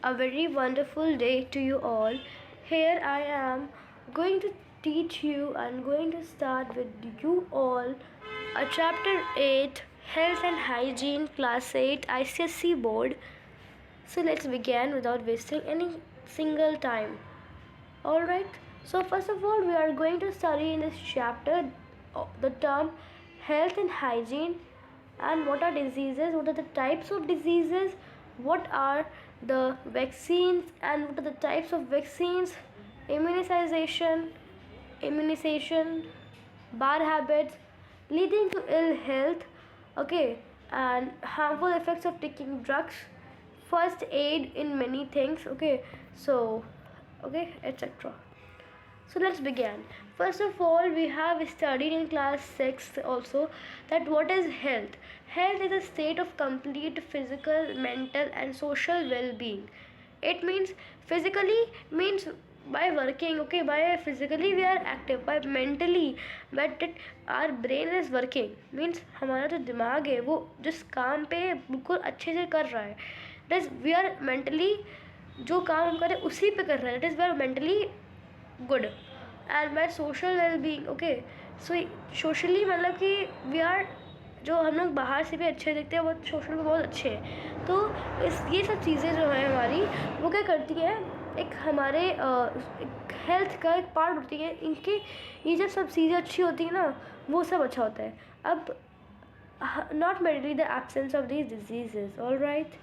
A very wonderful day to you all. Here I am going to teach you and going to start with you all a chapter 8 Health and Hygiene Class 8 ICSE Board. So let's begin without wasting any single time. Alright, so first of all, we are going to study in this chapter the term health and hygiene, and what are diseases, what are the types of diseases, what are the vaccines, and what are the types of vaccines, immunization, bad habits leading to ill health, okay, and harmful effects of taking drugs, first aid in many things, okay, so okay, etc. So let's begin. First of all, we have studied in class 6 also that what is health. Health is a state of complete physical, mental and social well-being. It means physically means by working, okay, by physically we are active, by mentally but our brain is working means हमारा जो दिमाग है वो जिस काम पे बिल्कुल अच्छे से कर रहा है, that is we are mentally जो काम हम कर रहे हैं उसी पे कर रहे हैं, that is we are mentally good. And by social well-being, okay, so socially मतलब कि we are जो हम लोग बाहर से भी अच्छे दिखते हैं वो सोशल में बहुत अच्छे हैं. तो ये सब चीज़ें जो है हमारी वो क्या करती है, एक हमारे एक हेल्थ का एक पार्ट होती है. इनके ये जब सब चीज़ें अच्छी होती हैं ना वो सब अच्छा होता है. अब not merely the absence of these diseases, all right.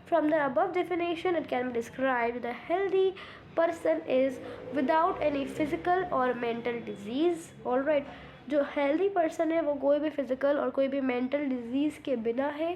From the above definition, it can be described the healthy person is without any physical or mental disease. All right. जो healthy person है वो कोई भी physical और कोई भी mental disease के बिना है.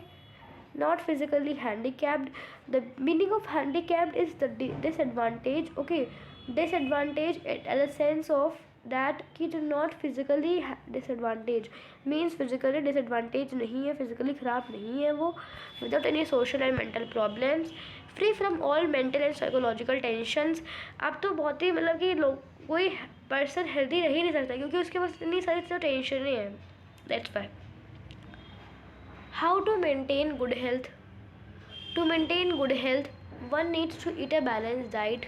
Not physically handicapped. The meaning of handicapped is the disadvantage. Okay, disadvantage at the sense of that कि जो not physically disadvantage means physically disadvantage नहीं है, physically ख़राब नहीं है वो, without any social and mental problems, free from all mental and psychological tensions. अब तो बहुत ही मतलब कि लोग कोई पर्सन हेल्दी रह ही नहीं सकता क्योंकि उसके पास इतनी सारी तो टेंशन ही है. That's why. How to maintain good health? To maintain good health, one needs to eat a balanced diet,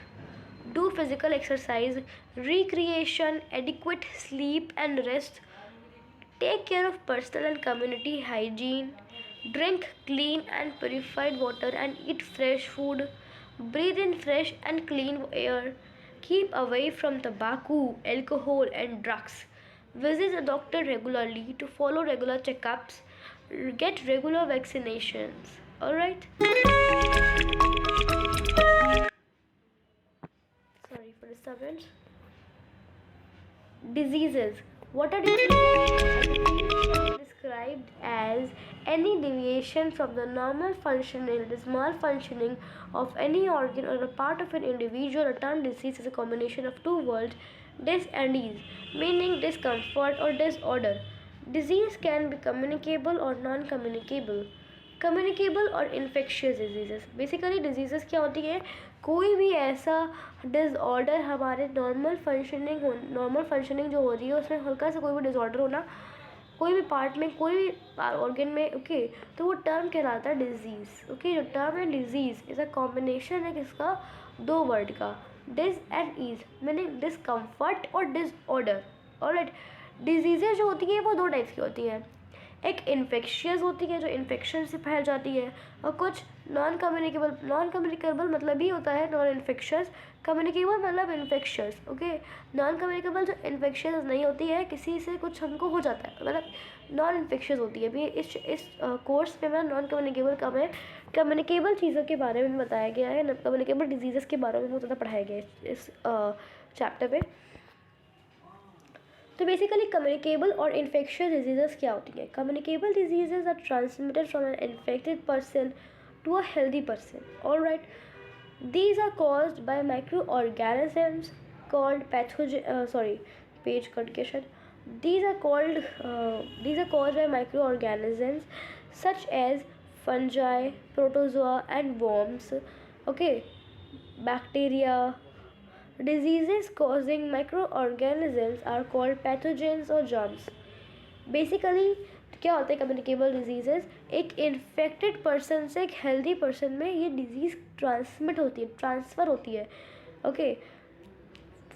do physical exercise, recreation, adequate sleep and rest, take care of personal and community hygiene, drink clean and purified water and eat fresh food, breathe in fresh and clean air, keep away from tobacco, alcohol and drugs, visit a doctor regularly to follow regular checkups, get regular vaccinations. Alright? Sorry for disturbance. Diseases. What are diseases? Described as any deviation from the normal functioning, it is malfunctioning of any organ or a part of an individual. A term disease is a combination of two words, dis and ease, meaning discomfort or disorder. Disease can be communicable or non-communicable. Communicable और infectious disease. Basically disease क्या होती है, कोई भी ऐसा disorder हमारे normal functioning जो हो रही है उसमें हल्का सा कोई भी डिसऑर्डर होना कोई भी पार्ट में कोई भी ऑर्गन में, ओके, तो वो टर्म कहलाता है डिजीज़. ओके, जो टर्म है डिजीज़ इज़ अ कॉम्बिनेशन है किसका, दो वर्ड का, dis and ease, meaning discomfort और डिसऑर्डर. ऑलराइट. डिजीज़ेज जो होती हैं वो दो टाइप्स की होती हैं, एक इन्फेक्शियस होती है जो इन्फेक्शन से फैल जाती है, और कुछ नॉन कम्युनिकेबल मतलब ही होता है नॉन इन्फेक्शियस, कम्युनिकेबल मतलब इन्फेक्शियस. ओके, नॉन कम्युनिकेबल जो इन्फेक्शियस नहीं होती है, किसी से कुछ हमको हो जाता है मतलब नॉन इन्फेक्शियस होती है. अभी इस कोर्स में मैं नॉन कम्युनिकेबल कम है, कम्युनिकेबल चीज़ों के बारे में बताया गया है, कम्युनिकेबल डिजीज़ के बारे में बहुत ज़्यादा पढ़ाया गया है इस चैप्टर पे. तो बेसिकली कम्युनिकेबल और इन्फेक्शियस डिजीज़ क्या होती हैं. Communicable disease are transmitted from an infected person to a healthy person. Alright. These are caused by microorganisms called page condition. These are caused by microorganisms such as fungi, protozoa and worms. Okay, bacteria. Diseases causing microorganisms are called pathogens or germs. Basically, क्या होता है communicable diseases? एक infected person से एक healthy person में ये disease transfer होती है, ओके,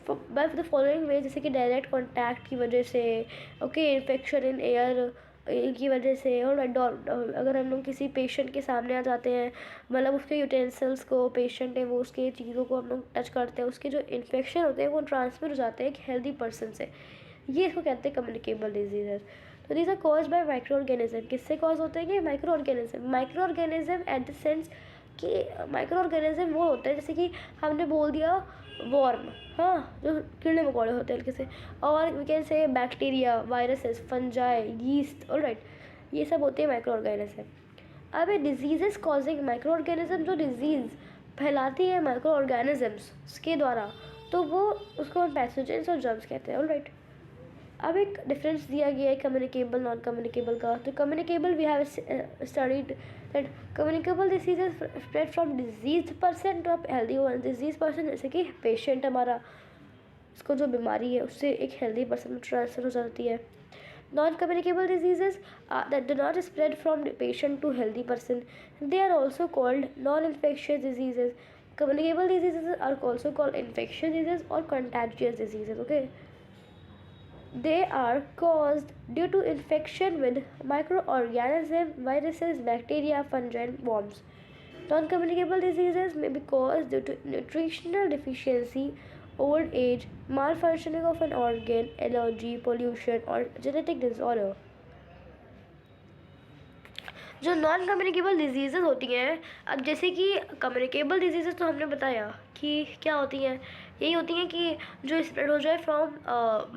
बाय द फॉलोइंग वे, जैसे कि डायरेक्ट कॉन्टैक्ट की वजह से, ओके, इन्फेक्शन इन एयर की वजह से, और अगर हम लोग किसी पेशेंट के सामने आ जाते हैं, मतलब उसके यूटेंसिल्स को, पेशेंट है वो, उसके चीज़ों को हम लोग टच करते हैं, उसके जो इन्फेक्शन होते हैं वो ट्रांसफ़र हो जाते हैं एक हेल्दी पर्सन से, ये इसको कहते हैं कम्युनिकेबल डिजीजेस। तो these are cause by micro organism. किससे कॉज होते हैं कि micro organism at the sense कि माइक्रो ऑर्गेनिज्म वो होता है जैसे कि हमने बोल दिया वॉर्म, हाँ, जो कीड़े मकोड़े होते हैं हल्के से, और we can say bacteria, viruses, fungi, yeast, alright, ये सब होते हैं माइक्रो ऑर्गेनिज्म। अब डिजीजेस कॉजिंग माइक्रो ऑर्गेनिज्म, जो डिजीज़ फैलाती है माइक्रो ऑर्गेनिजम्स के द्वारा, तो वो उसको हम पैथोजेंस और जर्म्स कहते हैं, ऑलराइट। अब एक डिफरेंस दिया गया है कम्युनिकेबल नॉन कम्युनिकेबल का। तो communicable we have studied that communicable diseases spread from disease person to healthy one. Disease person जैसे कि पेशेंट हमारा, उसको जो बीमारी है उससे एक हेल्दी पर्सन में ट्रांसफर हो जाती है। Non communicable diseases that do not spread from patient to healthy person, they are also called non infectious diseases. Communicable diseases are also called infectious disease और contagious diseases, okay. They are caused due to infection with microorganisms, viruses, bacteria, fungi, and worms. Non-communicable diseases may be caused due to nutritional deficiency, old age, malfunctioning of an organ, allergy, pollution, or genetic disorder. जो non communicable diseases होती हैं, अब जैसे कि communicable diseases तो हमने बताया कि क्या होती हैं, यही होती हैं कि जो स्प्रेड हो जाए from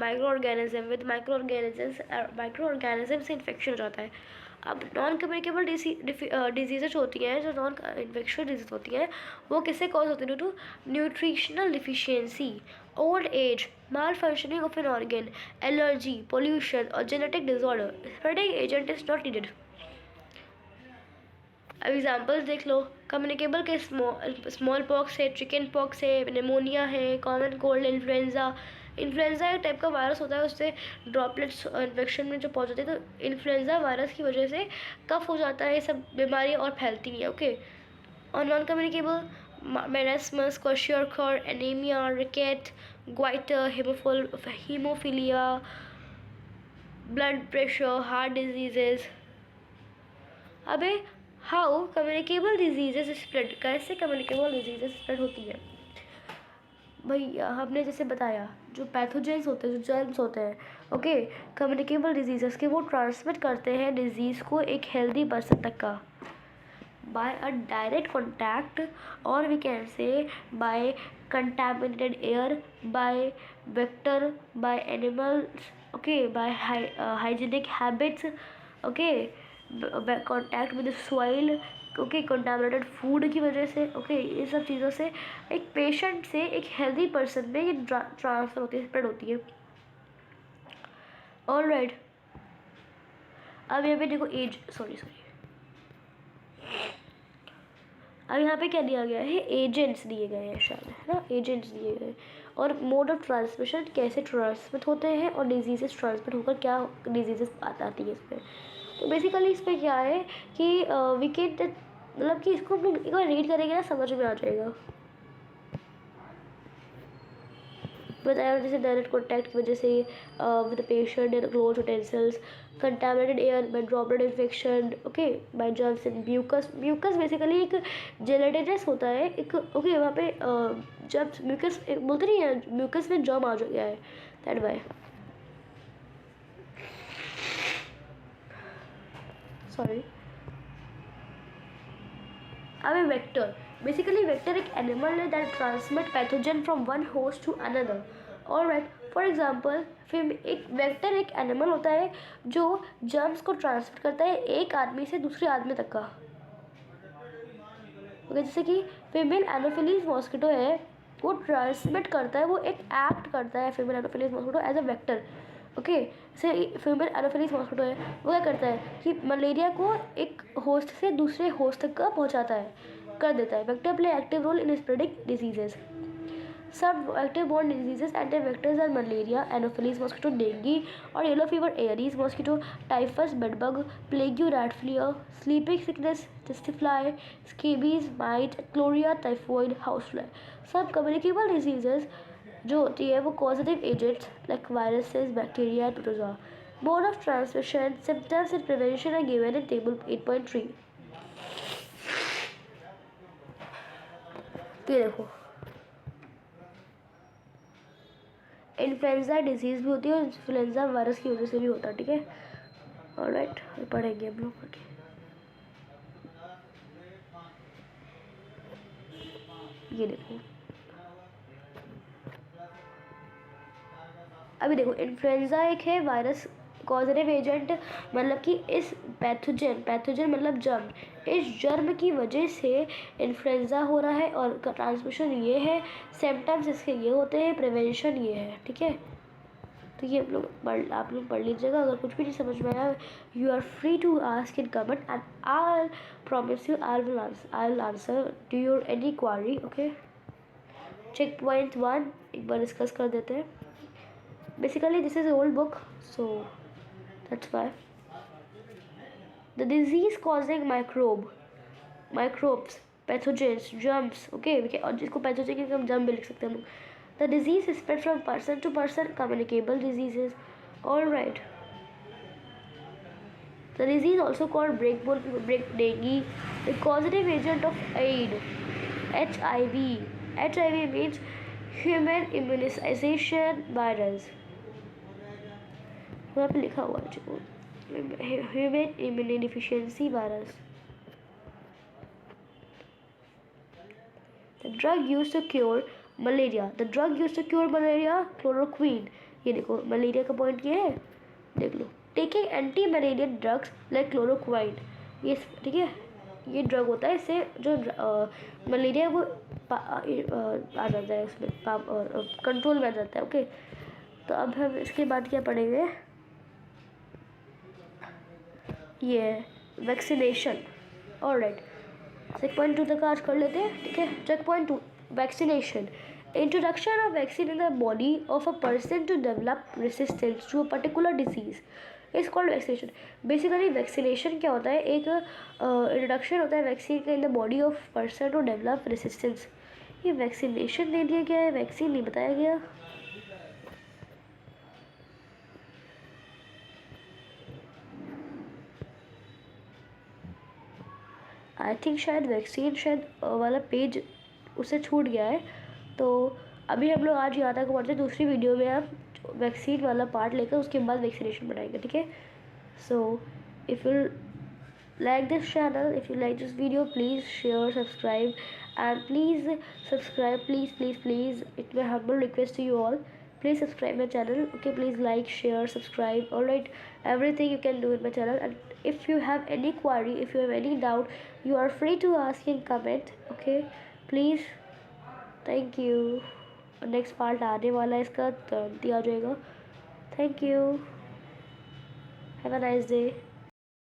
micro organism, with micro organism से इन्फेक्शन हो जाता है। अब नॉन कम्युनिकेबल डिजीज़ेज होती हैं, जो नॉन इन्फेक्शियस डिजीज होती हैं, वो किससे कॉज होती है? To nutritional deficiency, old age, malfunctioning of an organ, allergy, pollution और genetic disorder. Spreading agent is not needed. अब एग्जाम्पल्स देख लो। कम्युनिकेबल के स्मॉल पॉक्स है, चिकन पॉक्स है, निमोनिया है, कॉमन कोल्ड, इन्फ्लुएंजा। इन्फ्लुएंजा एक टाइप का वायरस होता है, उससे ड्रॉपलेट्स इन्फेक्शन में जो पहुंच जाते हैं, तो इन्फ्लुएंजा वायरस की वजह से कफ हो जाता है, ये सब बीमारी और फैलती है, ओके। और non communicable marasmus, kwashiorkor, anaemia, rickets, goitre, haemophilia, blood pressure, heart diseases. अबे हाउ कम्युनिकेबल डिजीजेज स्प्रेड, कैसे कम्युनिकेबल डिजीजेज स्प्रेड होती है? भाई हमने जैसे बताया, जो पैथोजेंस होते हैं, जो जर्म्स होते हैं, ओके, कम्युनिकेबल डिजीजेस के, वो ट्रांसमिट करते हैं डिजीज़ को एक हेल्दी पर्सन तक का बाय अ डायरेक्ट कॉन्टैक्ट, और we can say by contaminated air, by vector, by animals, okay, by hygienic habits, okay, contact with soil, okay, contaminated food की वजह से, ओके, ये सब चीज़ों से एक पेशेंट से एक हेल्दी पर्सन में ये ट्रांसफ़र होती है, स्प्रेड होती है, ऑलराइट। अब यहाँ पे देखो एज, सॉरी, अब यहाँ पे क्या दिया गया है? एजेंट्स दिए गए हैं शायद, है ना, एजेंट्स दिए गए, और मोड ऑफ ट्रांसमिशन, कैसे ट्रांसमिट होते हैं, और डिजीजेस ट्रांसमिट होकर क्या डिजीजेस आती है इसमें। तो बेसिकली इस पर क्या है कि विकेट, मतलब कि इसको हम लोग एक बार रीड करेंगे ना, समझ में आ जाएगा। बताया जैसे डायरेक्ट कॉन्टैक्ट की वजह से with the patient and close utensils, contaminated air by droplet infection, okay, by germs and mucus. Mucus basically एक जेलेटिनस होता है, एक, ओके, वहाँ पे जब म्यूकस बोलते नहीं है, म्यूकस में जर्म आ गया है, दैट वाई, सॉरी। अब वेक्टर, बेसिकली वेक्टर एक एनिमल है that transmit pathogen from one host to another, alright. For example, फिर एक वेक्टर एक एनिमल होता है जो जर्म्स को ट्रांसमिट करता है एक आदमी से दूसरे आदमी तक का, ओके। जैसे कि फीमेल एनोफिलीज मॉस्किटो है, वो ट्रांसमिट करता है, वो एक एक्ट करता है female Anopheles mosquito as a vector, okay. जैसे फीमेल एनोफिलीज मॉस्किटो है, वो क्या करता है कि मलेरिया को एक होस्ट से दूसरे होस्ट तक का पहुंचाता है, कर देता है। Vector play active role in spreading diseases. Some vector-borne diseases and their vectors are malaria, Anopheles mosquito, dengue or yellow fever, Aedes mosquito, typhus, bedbug, plague, rat flea, sleeping sickness, testifly, scabies, mite, chloria, typhoid, housefly. Some communicable diseases जो होती है वो causative agents like viruses, bacteria and protozoa. Mode of transmission, symptoms and prevention are given in table 8.3. तो ये देखो influenza disease भी होती है और इन्फ्लुएंजा वायरस की वजह से भी होता है, ठीक है। ऑलराइट, पढ़ेंगे हम लोग आगे। ये देखो अभी देखो इन्फ्लुएंजा एक है वायरस कॉजेटिव एजेंट, मतलब कि इस पैथोजन मतलब जर्म, इस जर्म की वजह से इन्फ्लुएंजा हो रहा है और ट्रांसमिशन ये है, सिम्टम्स इसके ये होते हैं, प्रिवेंशन ये है, ठीक है। तो ये आप लोग पढ़ लीजिएगा। अगर कुछ भी नहीं समझ में आया, you are free to ask in comment and I promise you I will answer to your any query, okay. Check point 1 एक बार डिस्कस कर देते हैं। Basically this is an old book, so that's why the disease causing microbes, pathogens, germs, okay, और जिसको pathogen के हम germ भी लिख सकते हैं हम लोग। The disease is spread from person to person, communicable diseases, all right. The disease also called break dengue, the causative agent of AIDS, HIV. HIV means human immunization virus, वहाँ पे लिखा हुआ है human immunodeficiency virus. The drug used to cure malaria, the drug used to cure malaria chloroquine. ये देखो malaria का point ये है, देख लो। Taking anti malarial drugs like chloroquine, ये ठीक है, ये ड्रग होता है, इससे जो मलेरिया वो आ जाता है, उसमें कंट्रोल में आ जाता है, ओके। तो अब हम इसके बाद क्या पढ़ेंगे, ये वैक्सीनेशन, ऑलराइट। चेक पॉइंट 2 तक आज कर लेते हैं, ठीक है। Check point 2 vaccination, introduction of vaccine in the body of a person to develop resistance to a particular disease is called vaccination. Basically vaccination क्या होता है, एक इंट्रोडक्शन होता है वैक्सीन का in the body of person to develop resistance. ये vaccination दे दिया गया है, वैक्सीन नहीं बताया गया। आई थिंक शायद वैक्सीन शायद वाला पेज उससे छूट गया है, तो अभी हम लोग आज यहाँ तक पढ़ते, दूसरी वीडियो में हम वैक्सीन वाला पार्ट लेकर उसके बाद वैक्सीनेशन बनाएंगे, ठीक है। So if you like this channel, if you like this video, please share, subscribe, and please subscribe, please, it's my humble request to you all, please subscribe my channel, okay, please like, share, subscribe, all right, everything you can do in my channel. And if you have any query, if you have any doubt, you are free to ask in comment, okay, please, thank you। Next part आने वाला है, इसका तुरंत ही आ जाएगा। Thank you, have a nice day.